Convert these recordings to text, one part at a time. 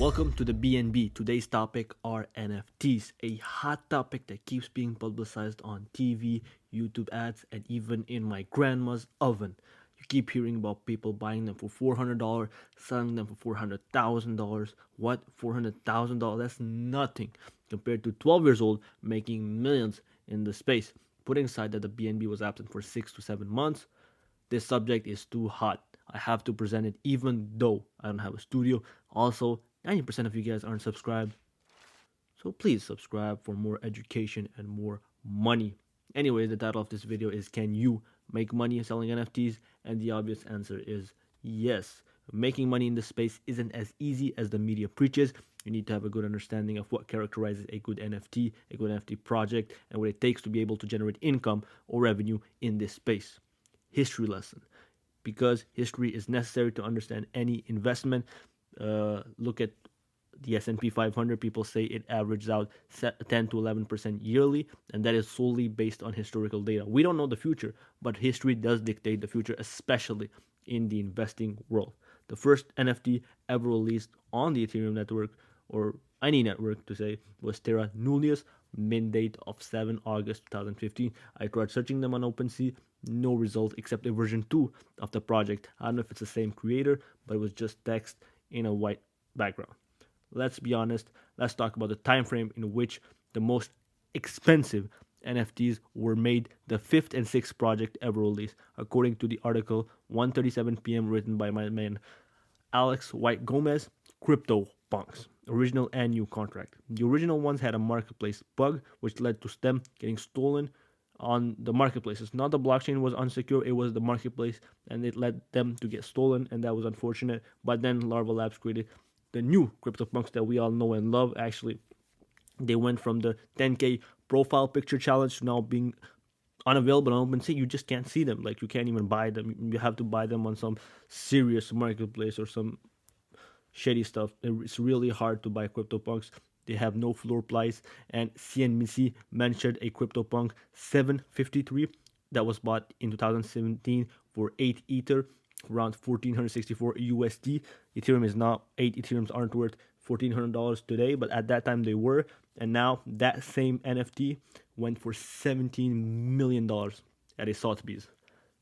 Welcome to the BNB. Today's topic are NFTs, a hot topic that keeps being publicized on TV, YouTube ads, and even in my grandma's oven. You keep hearing about people buying them for $400, selling them for $400,000. What? $400,000? That's nothing compared to 12 years old making millions in the space. Putting aside that the BNB was absent for 6 to 7 months, this subject is too hot. I have to present it even though I don't have a studio. Also, 90% of you guys aren't subscribed. So please subscribe for more education and more money. Anyway, the title of this video is Can You Make Money Selling NFTs? And the obvious answer is yes. Making money in this space isn't as easy as the media preaches. You need to have a good understanding of what characterizes a good NFT project, and what it takes to be able to generate income or revenue in this space. History lesson. Because history is necessary to understand any investment. Look at the S&P 500. People say it averages out 10 to 11% yearly, and that is solely based on historical data. We don't know the future, but history does dictate the future, especially in the investing world. The first NFT ever released on the Ethereum network, or any network to say, was Terra Nullius, mint date of 7 August 2015. I tried searching them on OpenSea, no result except a version 2 of the project. I don't know if it's the same creator, but it was just text in a white background. Let's be honest. Let's talk about the time frame in which the most expensive NFTs were made. The 5th and 6th project ever released, according to the article 1:37 p.m. written by my man Alex White Gomez. CryptoPunks, original and new contract. The original ones had a marketplace bug which led to them getting stolen on the marketplaces. Not the blockchain was unsecure, it was the marketplace, and it led them to get stolen, and that was unfortunate. But then Larva Labs created the new CryptoPunks that we all know and love. Actually, they went from the 10K profile picture challenge to now being unavailable on OpenSea. You just can't see them. Like, you can't even buy them. You have to buy them on some serious marketplace or some shady stuff. It's really hard to buy CryptoPunks. They have no floor price, and CNBC mentioned a CryptoPunk 753 that was bought in 2017 for 8 Ether, around 1,464 USD. Ethereum is not, 8 Ethereums aren't worth $1,400 today, but at that time they were. And now that same NFT went for $17 million at a Sotheby's.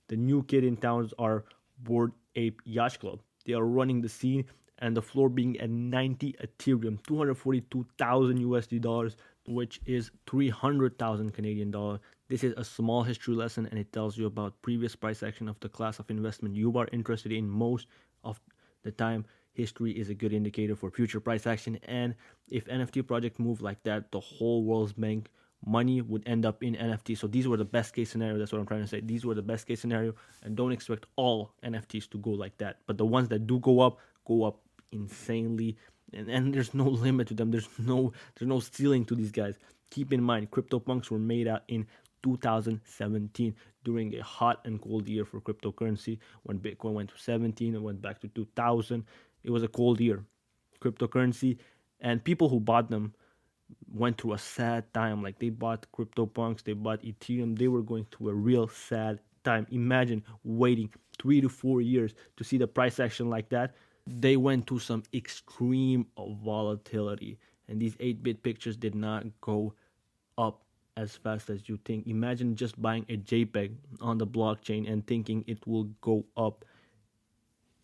The new kid in towns are Bored Ape Yacht Club. They are running the scene, and the floor being at 90 Ethereum, 242,000 USD dollars, which is 300,000 Canadian dollar. This is a small history lesson, and it tells you about previous price action of the class of investment you are interested in. Most of the time, history is a good indicator for future price action, and if NFT project move like that, the whole world's bank money would end up in NFT. So these were the best case scenario. That's what I'm trying to say. These were the best case scenario, and don't expect all NFTs to go like that. But the ones that do go up insanely, and there's no limit to them. There's no ceiling to these guys. Keep in mind, CryptoPunks were made out in 2017 during a hot and cold year for cryptocurrency, when Bitcoin went to 17 and went back to 2000. It was a cold year. Cryptocurrency, and people who bought them went through a sad time. Like, they bought CryptoPunks, they bought Ethereum. They were going through a real sad time. Imagine waiting 3 to 4 years to see the price action like that. They went to some extreme volatility, and these 8-bit pictures did not go up as fast as you think. Imagine just buying a JPEG on the blockchain and thinking it will go up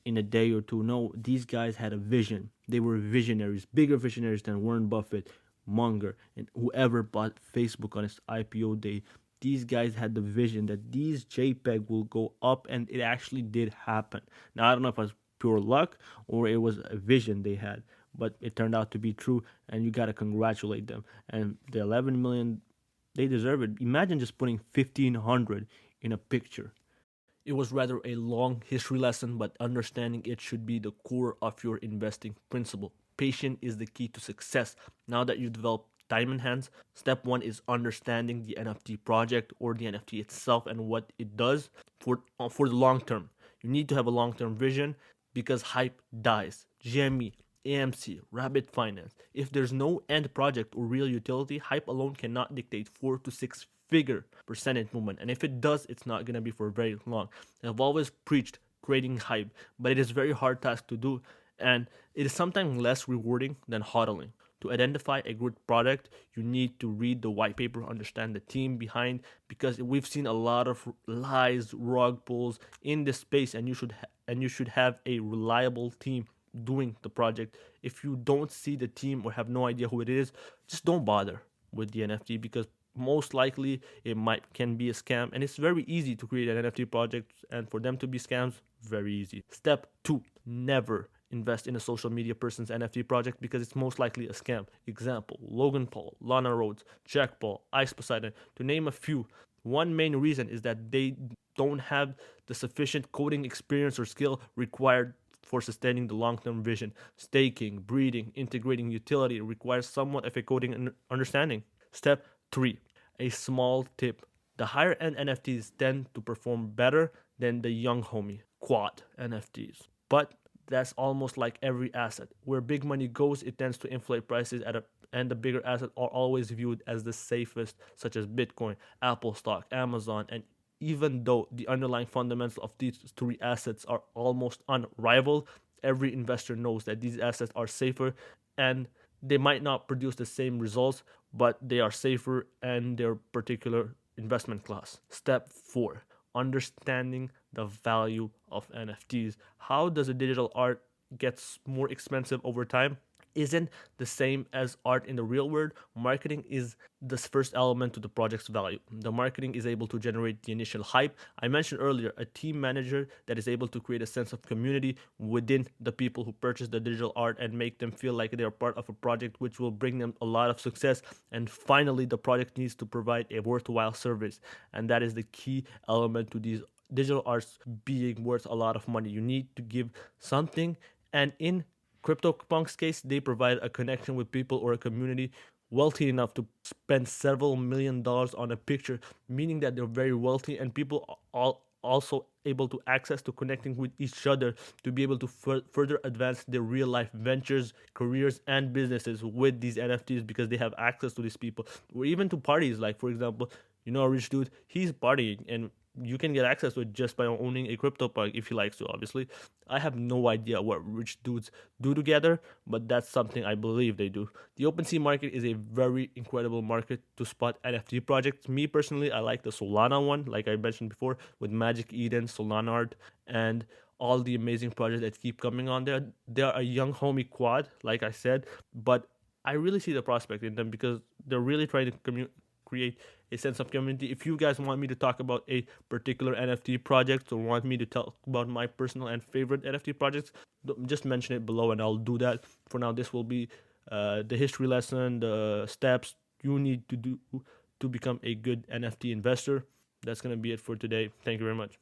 in a day or two. No, these guys had a vision. They were visionaries, bigger visionaries than Warren Buffett, Munger, and whoever bought Facebook on its IPO day. These guys had the vision that these JPEG will go up, and it actually did happen. Now, I don't know if it was pure luck or it was a vision they had, but it turned out to be true, and you got to congratulate them. And the 11 million, they deserve it. Imagine just putting 1,500 in a picture. It was rather a long history lesson, but understanding it should be the core of your investing principle. Patience is the key to success. Now that you've developed time in hands, step 1 is understanding the NFT project or the NFT itself and what it does for the long term. You need to have a long-term vision, because hype dies. GME, AMC, Rabbit Finance. If there's no end project or real utility, hype alone cannot dictate 4 to 6 figure percentage movement. And if it does, it's not going to be for very long. I've always preached creating hype, but it is a very hard task to do. And it is sometimes less rewarding than hodling. To identify a good product, you need to read the white paper, understand the team behind, because we've seen a lot of lies, rug pulls in this space, and you should have a reliable team doing the project. If you don't see the team or have no idea who it is, just don't bother with the NFT, because most likely it might can be a scam, and it's very easy to create an NFT project, and for them to be scams, very easy. Step 2, never invest in a social media person's NFT project, because it's most likely a scam. Example: Logan Paul, Lana Rhodes, Jack Paul, Ice Poseidon, to name a few. One main reason is that they don't have the sufficient coding experience or skill required for sustaining the long-term vision. Staking, breeding, integrating utility requires somewhat of a coding understanding. Step 3, a small tip: the higher end NFTs tend to perform better than the young homie quad NFTs. But that's almost like every asset. Where big money goes, it tends to inflate prices and the bigger assets are always viewed as the safest, such as Bitcoin, Apple stock, Amazon, and even though the underlying fundamentals of these three assets are almost unrivaled, every investor knows that these assets are safer, and they might not produce the same results, but they are safer and their particular investment class. Step 4, understanding the value of NFTs. How does a digital art gets more expensive over time? Isn't the same as art in the real world. Marketing is the first element to the project's value. The marketing is able to generate the initial hype. I mentioned earlier a team manager that is able to create a sense of community within the people who purchase the digital art and make them feel like they're part of a project which will bring them a lot of success. And finally, the project needs to provide a worthwhile service, and that is the key element to these digital arts being worth a lot of money. You need to give something, and in CryptoPunk's case, they provide a connection with people or a community wealthy enough to spend several $1 million on a picture, meaning that they're very wealthy, and people are also able to access to connecting with each other to be able to further advance their real life ventures, careers, and businesses with these NFTs, because they have access to these people, or even to parties. Like, for example, a rich dude, he's partying, and you can get access to it just by owning a CryptoPunk if he likes to, obviously. I have no idea what rich dudes do together, but that's something I believe they do. The OpenSea market is a very incredible market to spot NFT projects. Me personally, I like the Solana one, like I mentioned before, with Magic Eden, Solana Art, and all the amazing projects that keep coming on there. They're a young homie quad, like I said, but I really see the prospect in them because they're really trying to create a sense of community. If you guys want me to talk about a particular NFT project or want me to talk about my personal and favorite NFT projects, just mention it below and I'll do that. For now, this will be the history lesson, the steps you need to do to become a good NFT investor. That's going to be it for today. Thank you very much.